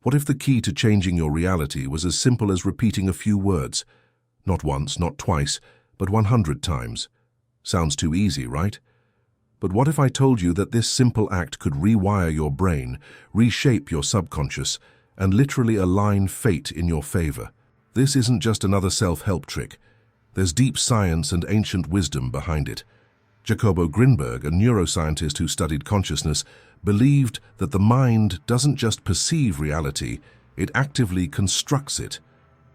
What if the key to changing your reality was as simple as repeating a few words? Not once, not twice, but 100 times. Sounds too easy, right? But what if I told you that this simple act could rewire your brain, reshape your subconscious, and literally align fate in your favor? This isn't just another self-help trick. There's deep science and ancient wisdom behind it. Jacobo Grinberg, a neuroscientist who studied consciousness, believed that the mind doesn't just perceive reality, it actively constructs it.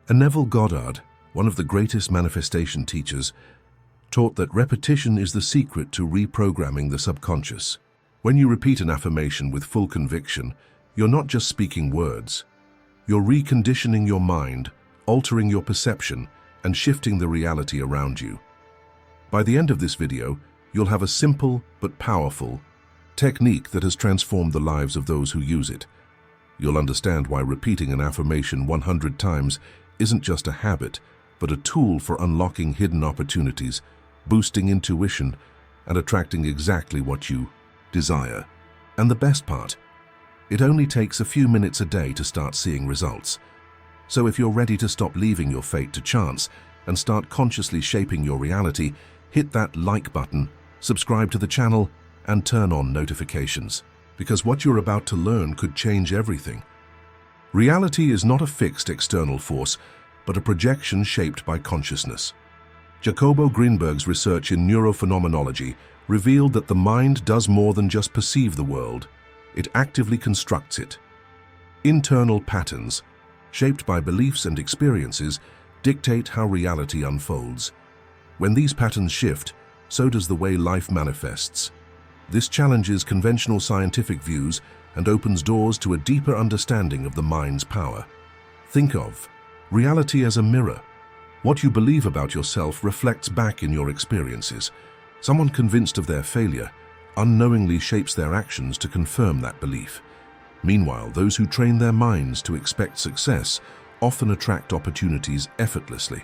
And Neville Goddard, one of the greatest manifestation teachers, taught that repetition is the secret to reprogramming the subconscious. When you repeat an affirmation with full conviction, you're not just speaking words. You're reconditioning your mind, altering your perception, and shifting the reality around you. By the end of this video, you'll have a simple but powerful technique that has transformed the lives of those who use it. You'll understand why repeating an affirmation 100 times isn't just a habit, but a tool for unlocking hidden opportunities, boosting intuition, and attracting exactly what you desire. And the best part, it only takes a few minutes a day to start seeing results. So if you're ready to stop leaving your fate to chance and start consciously shaping your reality, hit that like button, subscribe to the channel, and turn on notifications, because what you're about to learn could change everything. Reality is not a fixed external force, but a projection shaped by consciousness. Jacobo Grinberg's research in neurophenomenology revealed that the mind does more than just perceive the world, it actively constructs it. Internal patterns, shaped by beliefs and experiences, dictate how reality unfolds. When these patterns shift, so does the way life manifests. This challenges conventional scientific views and opens doors to a deeper understanding of the mind's power. Think of reality as a mirror. What you believe about yourself reflects back in your experiences. Someone convinced of their failure unknowingly shapes their actions to confirm that belief. Meanwhile, those who train their minds to expect success often attract opportunities effortlessly.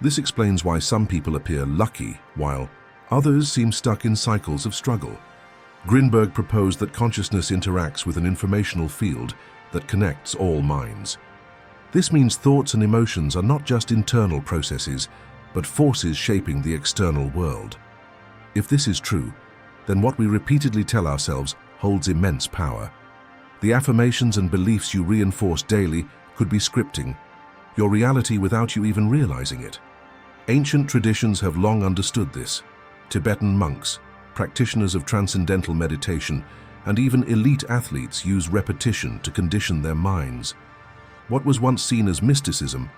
This explains why some people appear lucky, while others seem stuck in cycles of struggle. Grinberg proposed that consciousness interacts with an informational field that connects all minds. This means thoughts and emotions are not just internal processes, but forces shaping the external world. If this is true, then what we repeatedly tell ourselves holds immense power. The affirmations and beliefs you reinforce daily could be scripting your reality without you even realizing it. Ancient traditions have long understood this. Tibetan monks, practitioners of transcendental meditation, and even elite athletes use repetition to condition their minds. What was once seen as mysticism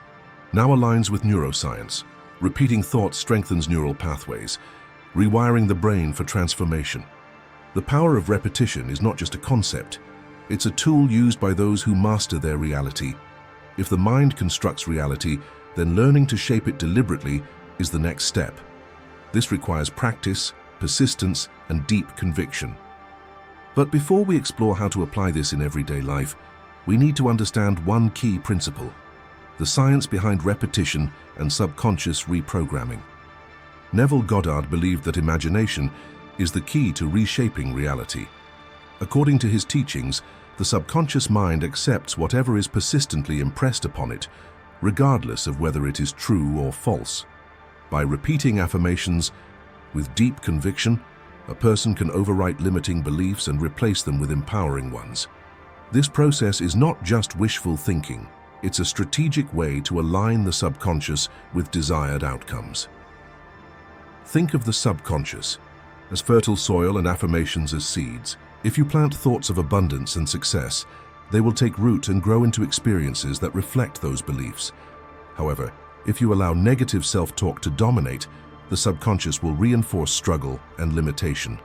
now aligns with neuroscience. Repeating thoughts strengthens neural pathways, rewiring the brain for transformation. The power of repetition is not just a concept, it's a tool used by those who master their reality. If the mind constructs reality, then learning to shape it deliberately is the next step. This requires practice, persistence, and deep conviction. But before we explore how to apply this in everyday life, we need to understand one key principle: the science behind repetition and subconscious reprogramming. Neville Goddard believed that imagination is the key to reshaping reality. According to his teachings, the subconscious mind accepts whatever is persistently impressed upon it, regardless of whether it is true or false. By repeating affirmations with deep conviction, a person can overwrite limiting beliefs and replace them with empowering ones. This process is not just wishful thinking, it's a strategic way to align the subconscious with desired outcomes. Think of the subconscious as fertile soil and affirmations as seeds. If you plant thoughts of abundance and success, they will take root and grow into experiences that reflect those beliefs. However, if you allow negative self-talk to dominate, the subconscious will reinforce struggle and limitation.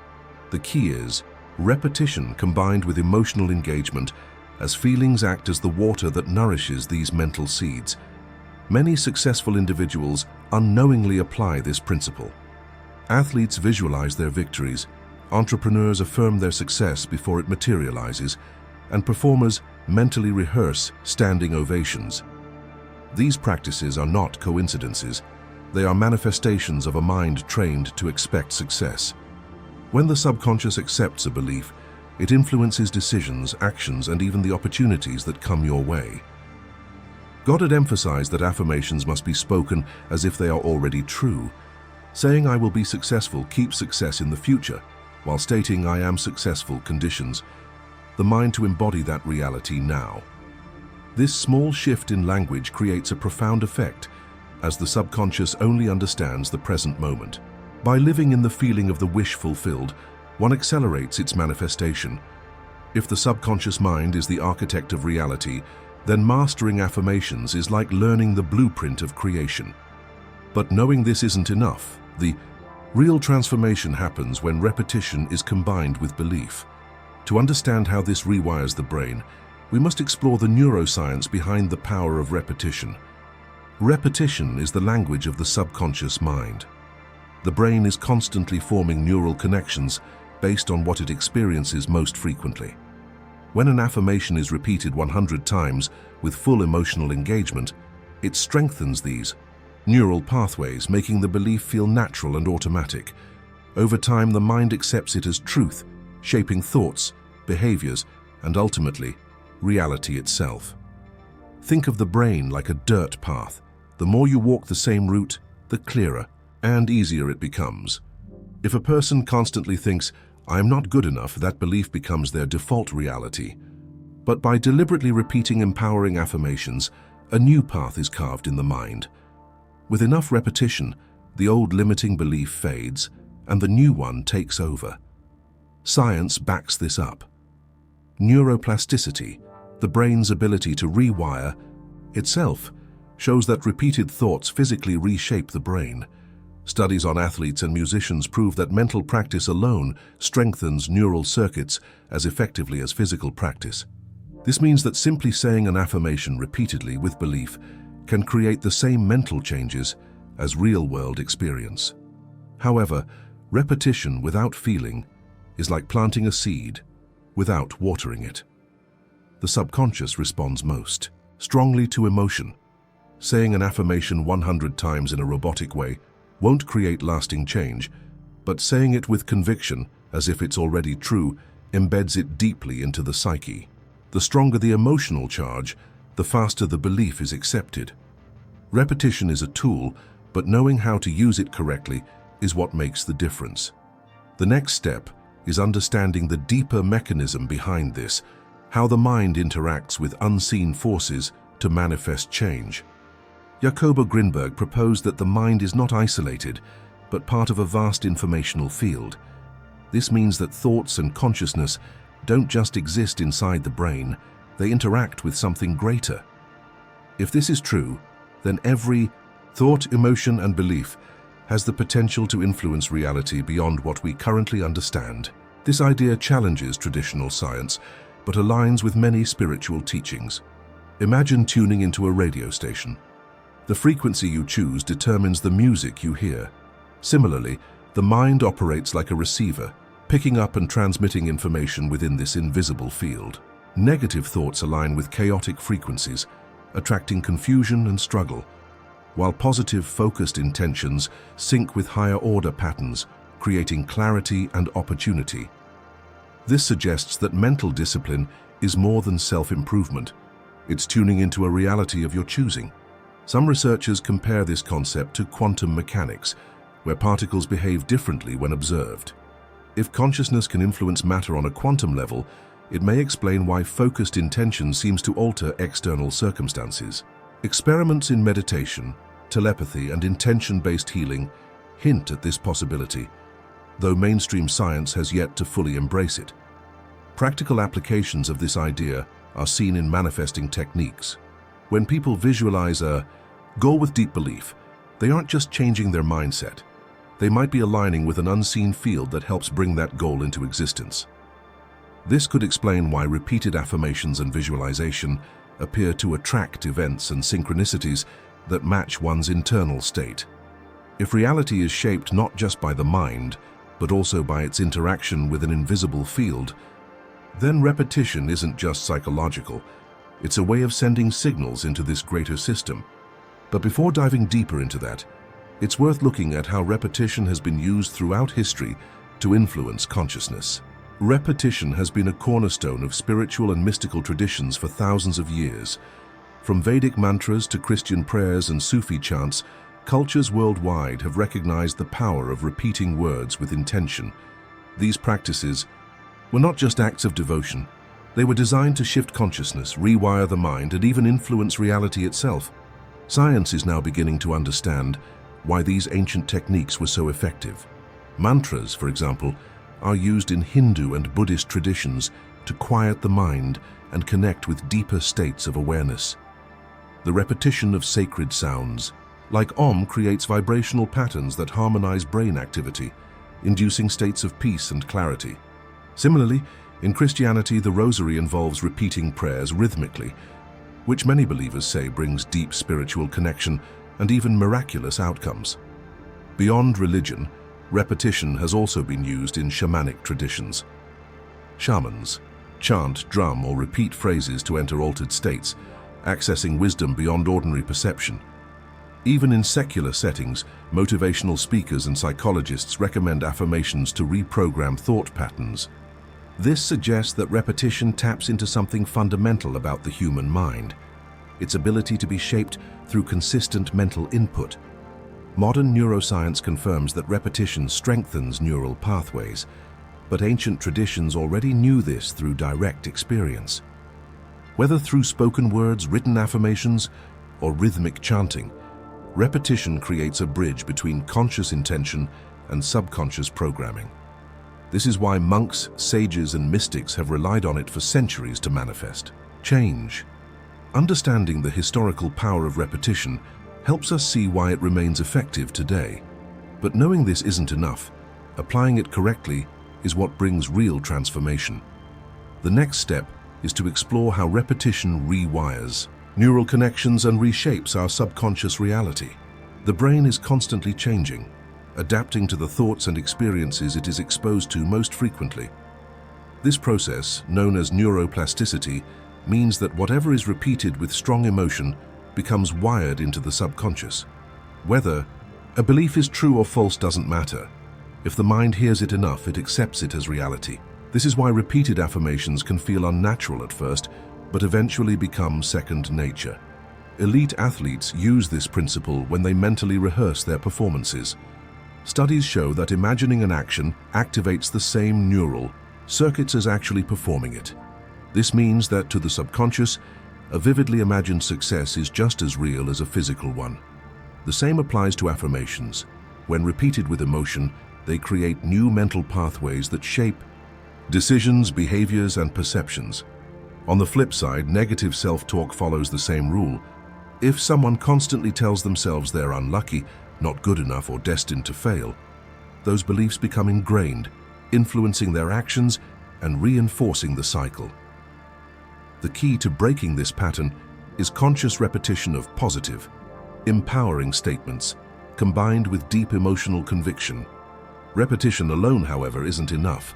The key is repetition combined with emotional engagement, as feelings act as the water that nourishes these mental seeds. Many successful individuals unknowingly apply this principle. Athletes visualize their victories, entrepreneurs affirm their success before it materializes, and performers mentally rehearse standing ovations. These practices are not coincidences. They are manifestations of a mind trained to expect success. When the subconscious accepts a belief, It influences decisions, actions, and even the opportunities that come your way. God had emphasized that affirmations must be spoken as if they are already true. Saying "I will be successful" keeps success in the future, while stating "I am successful" conditions the mind to embody that reality now. This small shift in language creates a profound effect, as the subconscious only understands the present moment. By living in the feeling of the wish fulfilled, one accelerates its manifestation. If the subconscious mind is the architect of reality, then mastering affirmations is like learning the blueprint of creation. But knowing this isn't enough. The real transformation happens when repetition is combined with belief. To understand how this rewires the brain, we must explore the neuroscience behind the power of repetition. Repetition is the language of the subconscious mind. The brain is constantly forming neural connections based on what it experiences most frequently. When an affirmation is repeated 100 times with full emotional engagement, it strengthens these neural pathways, making the belief feel natural and automatic. Over time, the mind accepts it as truth, shaping thoughts, behaviors, and ultimately, reality itself. Think of the brain like a dirt path. The more you walk the same route, the clearer and easier it becomes. If a person constantly thinks, "I am not good enough," that belief becomes their default reality. But by deliberately repeating empowering affirmations, a new path is carved in the mind. With enough repetition, the old limiting belief fades and the new one takes over. Science backs this up. Neuroplasticity, the brain's ability to rewire itself, shows that repeated thoughts physically reshape the brain. Studies on athletes and musicians prove that mental practice alone strengthens neural circuits as effectively as physical practice. This means that simply saying an affirmation repeatedly with belief can create the same mental changes as real-world experience. However, repetition without feeling is like planting a seed without watering it. The subconscious responds most strongly to emotion. Saying an affirmation 100 times in a robotic way won't create lasting change, but saying it with conviction, as if it's already true, embeds it deeply into the psyche. The stronger the emotional charge, the faster the belief is accepted. Repetition is a tool, but knowing how to use it correctly is what makes the difference. The next step is understanding the deeper mechanism behind this, how the mind interacts with unseen forces to manifest change. Jacobo Grinberg proposed that the mind is not isolated, but part of a vast informational field. This means that thoughts and consciousness don't just exist inside the brain, they interact with something greater. If this is true, then every thought, emotion, and belief has the potential to influence reality beyond what we currently understand. This idea challenges traditional science, but aligns with many spiritual teachings. Imagine tuning into a radio station. The frequency you choose determines the music you hear. Similarly, the mind operates like a receiver, picking up and transmitting information within this invisible field. Negative thoughts align with chaotic frequencies, attracting confusion and struggle, while positive, focused intentions sync with higher-order patterns, creating clarity and opportunity. This suggests that mental discipline is more than self-improvement. It's tuning into a reality of your choosing. Some researchers compare this concept to quantum mechanics, where particles behave differently when observed. If consciousness can influence matter on a quantum level, it may explain why focused intention seems to alter external circumstances. Experiments in meditation, telepathy, and intention-based healing hint at this possibility, though mainstream science has yet to fully embrace it. Practical applications of this idea are seen in manifesting techniques. When people visualize a goal with deep belief, they aren't just changing their mindset. They might be aligning with an unseen field that helps bring that goal into existence. This could explain why repeated affirmations and visualization appear to attract events and synchronicities that match one's internal state. If reality is shaped not just by the mind, but also by its interaction with an invisible field, then repetition isn't just psychological, it's a way of sending signals into this greater system. But before diving deeper into that, it's worth looking at how repetition has been used throughout history to influence consciousness. Repetition has been a cornerstone of spiritual and mystical traditions for thousands of years. From Vedic mantras to Christian prayers and Sufi chants, cultures worldwide have recognized the power of repeating words with intention. These practices were not just acts of devotion. They were designed to shift consciousness, rewire the mind, and even influence reality itself. Science is now beginning to understand why these ancient techniques were so effective. Mantras, for example, are used in Hindu and Buddhist traditions to quiet the mind and connect with deeper states of awareness. The repetition of sacred sounds, like Om, creates vibrational patterns that harmonize brain activity, inducing states of peace and clarity. Similarly, in Christianity, the rosary involves repeating prayers rhythmically, which many believers say brings deep spiritual connection and even miraculous outcomes. Beyond religion, repetition has also been used in shamanic traditions. Shamans chant, drum, or repeat phrases to enter altered states, accessing wisdom beyond ordinary perception. Even in secular settings, motivational speakers and psychologists recommend affirmations to reprogram thought patterns. This suggests that repetition taps into something fundamental about the human mind, its ability to be shaped through consistent mental input. Modern neuroscience confirms that repetition strengthens neural pathways, but ancient traditions already knew this through direct experience. Whether through spoken words, written affirmations, or rhythmic chanting, repetition creates a bridge between conscious intention and subconscious programming. This is why monks, sages, and mystics have relied on it for centuries to manifest change. Understanding the historical power of repetition helps us see why it remains effective today. But knowing this isn't enough. Applying it correctly is what brings real transformation. The next step is to explore how repetition rewires neural connections and reshapes our subconscious reality. The brain is constantly changing, adapting to the thoughts and experiences it is exposed to most frequently. This process, known as neuroplasticity, means that whatever is repeated with strong emotion becomes wired into the subconscious. Whether a belief is true or false doesn't matter. If the mind hears it enough, it accepts it as reality. This is why repeated affirmations can feel unnatural at first, but eventually become second nature. Elite athletes use this principle when they mentally rehearse their performances. Studies show that imagining an action activates the same neural circuits as actually performing it. This means that to the subconscious, a vividly imagined success is just as real as a physical one. The same applies to affirmations. When repeated with emotion, they create new mental pathways that shape decisions, behaviors, and perceptions. On the flip side, negative self-talk follows the same rule. If someone constantly tells themselves they're unlucky, not good enough, or destined to fail, those beliefs become ingrained, influencing their actions and reinforcing the cycle. The key to breaking this pattern is conscious repetition of positive, empowering statements, combined with deep emotional conviction. Repetition alone, however, isn't enough.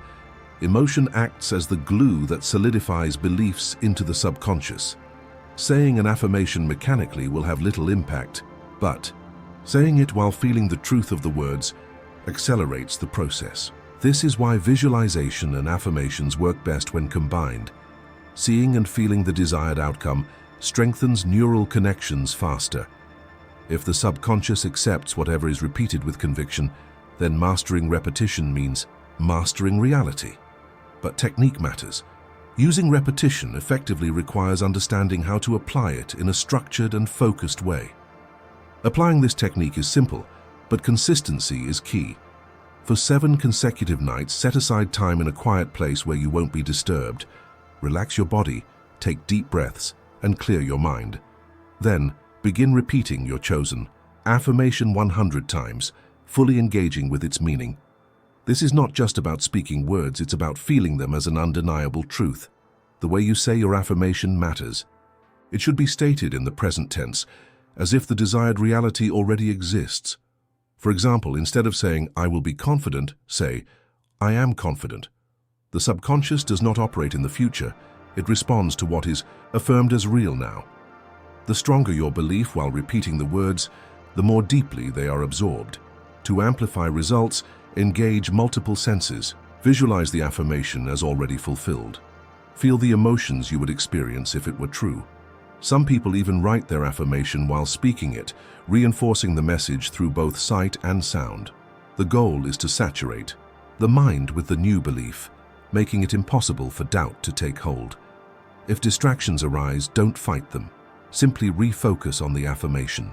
Emotion acts as the glue that solidifies beliefs into the subconscious. Saying an affirmation mechanically will have little impact, but saying it while feeling the truth of the words accelerates the process. This is why visualization and affirmations work best when combined. Seeing and feeling the desired outcome strengthens neural connections faster. If the subconscious accepts whatever is repeated with conviction, then mastering repetition means mastering reality. But technique matters. Using repetition effectively requires understanding how to apply it in a structured and focused way. Applying this technique is simple, but consistency is key. For 7 consecutive nights, set aside time in a quiet place where you won't be disturbed. Relax your body, take deep breaths, and clear your mind. Then, begin repeating your chosen affirmation 100 times, fully engaging with its meaning. This is not just about speaking words, it's about feeling them as an undeniable truth. The way you say your affirmation matters. It should be stated in the present tense, as if the desired reality already exists. For example, instead of saying, "I will be confident," say, "I am confident." The subconscious does not operate in the future. It responds to what is affirmed as real now. The stronger your belief while repeating the words, the more deeply they are absorbed. To amplify results, engage multiple senses. Visualize the affirmation as already fulfilled. Feel the emotions you would experience if it were true. Some people even write their affirmation while speaking it, reinforcing the message through both sight and sound. The goal is to saturate the mind with the new belief, making it impossible for doubt to take hold. If distractions arise, don't fight them. Simply refocus on the affirmation.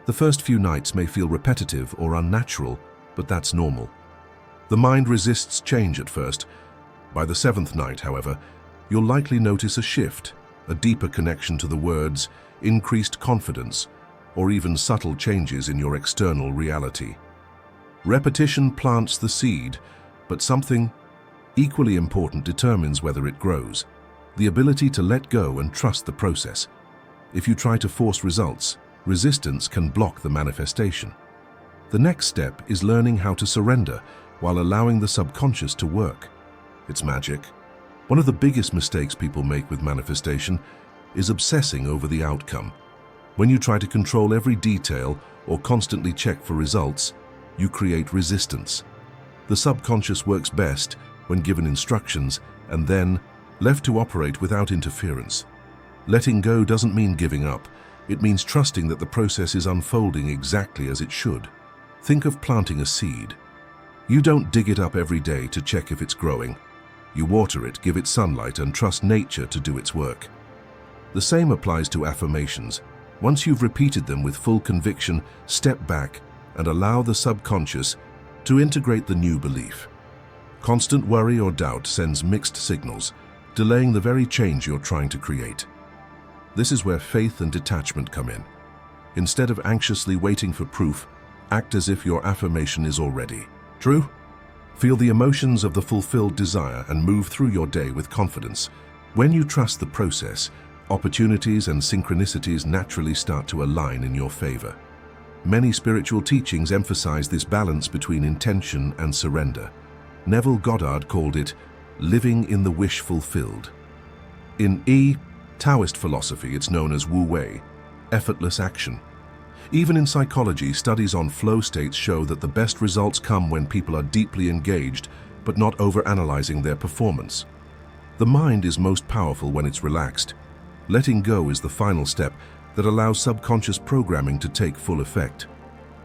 The first few nights may feel repetitive or unnatural, but that's normal. The mind resists change at first. By the seventh night, however, you'll likely notice a shift, a deeper connection to the words, increased confidence, or even subtle changes in your external reality. Repetition plants the seed, but something equally important determines whether it grows: the ability to let go and trust the process. If you try to force results, resistance can block the manifestation. The next step is learning how to surrender while allowing the subconscious to work. It's magic. One of the biggest mistakes people make with manifestation is obsessing over the outcome. When you try to control every detail or constantly check for results, you create resistance. The subconscious works best when given instructions and then left to operate without interference. Letting go doesn't mean giving up. It means trusting that the process is unfolding exactly as it should. Think of planting a seed. You don't dig it up every day to check if it's growing. You water it, give it sunlight, and trust nature to do its work. The same applies to affirmations. Once you've repeated them with full conviction, step back and allow the subconscious to integrate the new belief. Constant worry or doubt sends mixed signals, delaying the very change you're trying to create. This is where faith and detachment come in. Instead of anxiously waiting for proof, act as if your affirmation is already true. Feel the emotions of the fulfilled desire and move through your day with confidence. When you trust the process, opportunities and synchronicities naturally start to align in your favor. Many spiritual teachings emphasize this balance between intention and surrender. Neville Goddard called it living in the wish fulfilled. In Taoist philosophy, it's known as Wu Wei, effortless action. Even in psychology, studies on flow states show that the best results come when people are deeply engaged but not overanalyzing their performance. The mind is most powerful when it's relaxed. Letting go is the final step that allows subconscious programming to take full effect.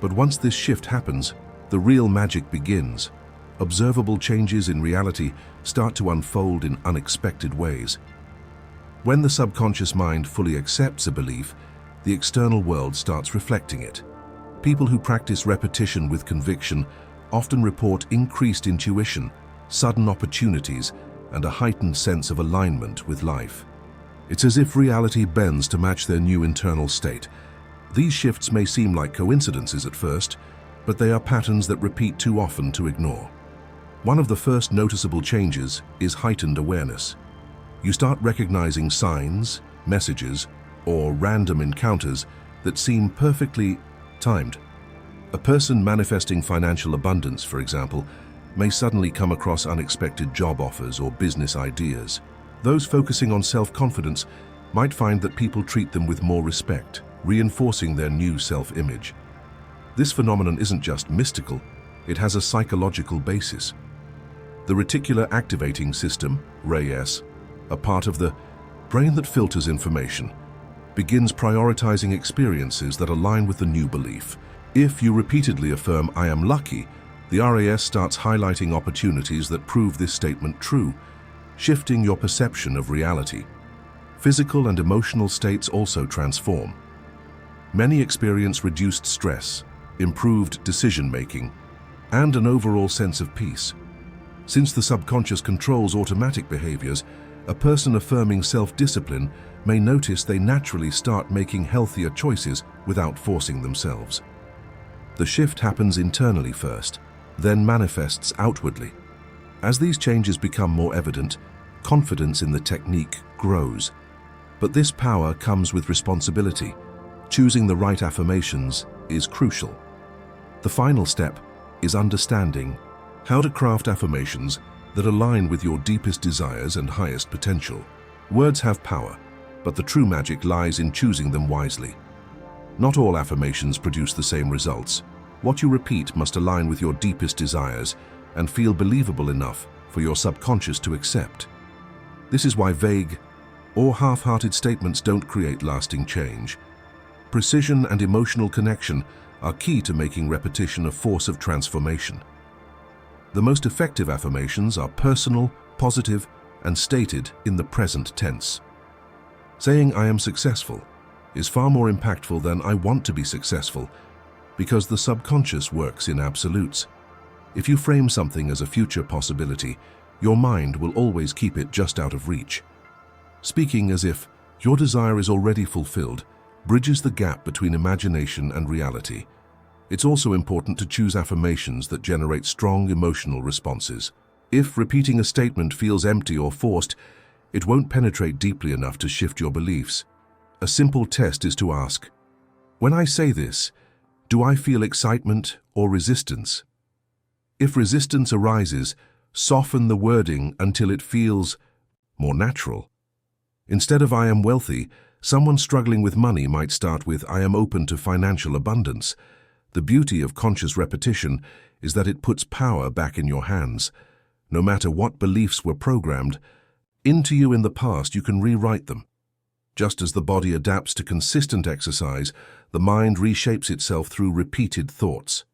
But once this shift happens, the real magic begins. Observable changes in reality start to unfold in unexpected ways. When the subconscious mind fully accepts a belief, the external world starts reflecting it. People who practice repetition with conviction often report increased intuition, sudden opportunities, and a heightened sense of alignment with life. It's as if reality bends to match their new internal state. These shifts may seem like coincidences at first, but they are patterns that repeat too often to ignore. One of the first noticeable changes is heightened awareness. You start recognizing signs, messages, or random encounters that seem perfectly timed. A person manifesting financial abundance, for example, may suddenly come across unexpected job offers or business ideas. Those focusing on self-confidence might find that people treat them with more respect, reinforcing their new self-image. This phenomenon isn't just mystical, it has a psychological basis. The reticular activating system, RAS, a part of the brain that filters information, begins prioritizing experiences that align with the new belief. If you repeatedly affirm, "I am lucky," the RAS starts highlighting opportunities that prove this statement true, shifting your perception of reality. Physical and emotional states also transform. Many experience reduced stress, improved decision-making, and an overall sense of peace. Since the subconscious controls automatic behaviors, a person affirming self-discipline may notice they naturally start making healthier choices without forcing themselves. The shift happens internally first, then manifests outwardly. As these changes become more evident, confidence in the technique grows. But this power comes with responsibility. Choosing the right affirmations is crucial. The final step is understanding how to craft affirmations that align with your deepest desires and highest potential. Words have power, but the true magic lies in choosing them wisely. Not all affirmations produce the same results. What you repeat must align with your deepest desires, and feel believable enough for your subconscious to accept. This is why vague or half-hearted statements don't create lasting change. Precision and emotional connection are key to making repetition a force of transformation. The most effective affirmations are personal, positive, and stated in the present tense. Saying "I am successful" is far more impactful than "I want to be successful," because the subconscious works in absolutes. If you frame something as a future possibility, your mind will always keep it just out of reach. Speaking as if your desire is already fulfilled bridges the gap between imagination and reality. It's also important to choose affirmations that generate strong emotional responses. If repeating a statement feels empty or forced, it won't penetrate deeply enough to shift your beliefs. A simple test is to ask, "When I say this, do I feel excitement or resistance?" If resistance arises, soften the wording until it feels more natural. Instead of "I am wealthy," someone struggling with money might start with "I am open to financial abundance." The beauty of conscious repetition is that it puts power back in your hands. No matter what beliefs were programmed into you in the past, you can rewrite them. Just as the body adapts to consistent exercise, the mind reshapes itself through repeated thoughts.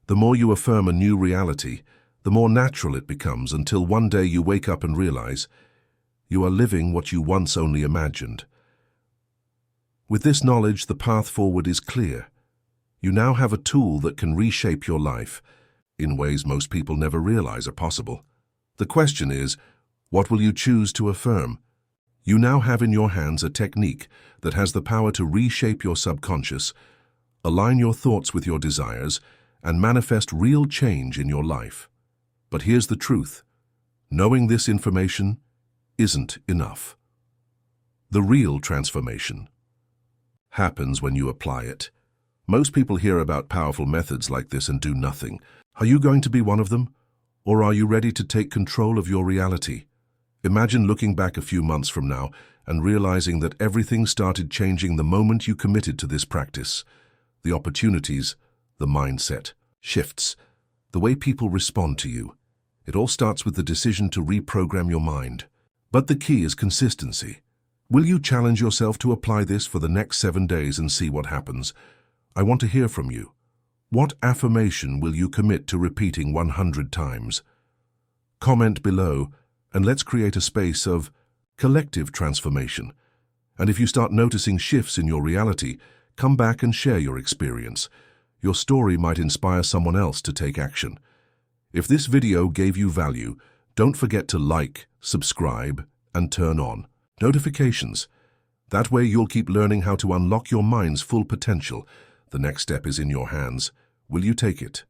The more you affirm a new reality, the more natural it becomes, until one day you wake up and realize you are living what you once only imagined. With this knowledge, the path forward is clear. You now have a tool that can reshape your life in ways most people never realize are possible. The question is, what will you choose to affirm? You now have in your hands a technique that has the power to reshape your subconscious, align your thoughts with your desires, and manifest real change in your life. But here's the truth. Knowing this information isn't enough. The real transformation happens when you apply it. Most people hear about powerful methods like this and do nothing. Are you going to be one of them? Or are you ready to take control of your reality? Imagine looking back a few months from now and realizing that everything started changing the moment you committed to this practice. The opportunities, the mindset, shifts, the way people respond to you. It all starts with the decision to reprogram your mind. But the key is consistency. Will you challenge yourself to apply this for the next 7 days and see what happens? I want to hear from you. What affirmation will you commit to repeating 100 times? Comment below, and let's create a space of collective transformation. And if you start noticing shifts in your reality, come back and share your experience. Your story might inspire someone else to take action. If this video gave you value, don't forget to like, subscribe, and turn on notifications. That way you'll keep learning how to unlock your mind's full potential. The next step is in your hands. Will you take it?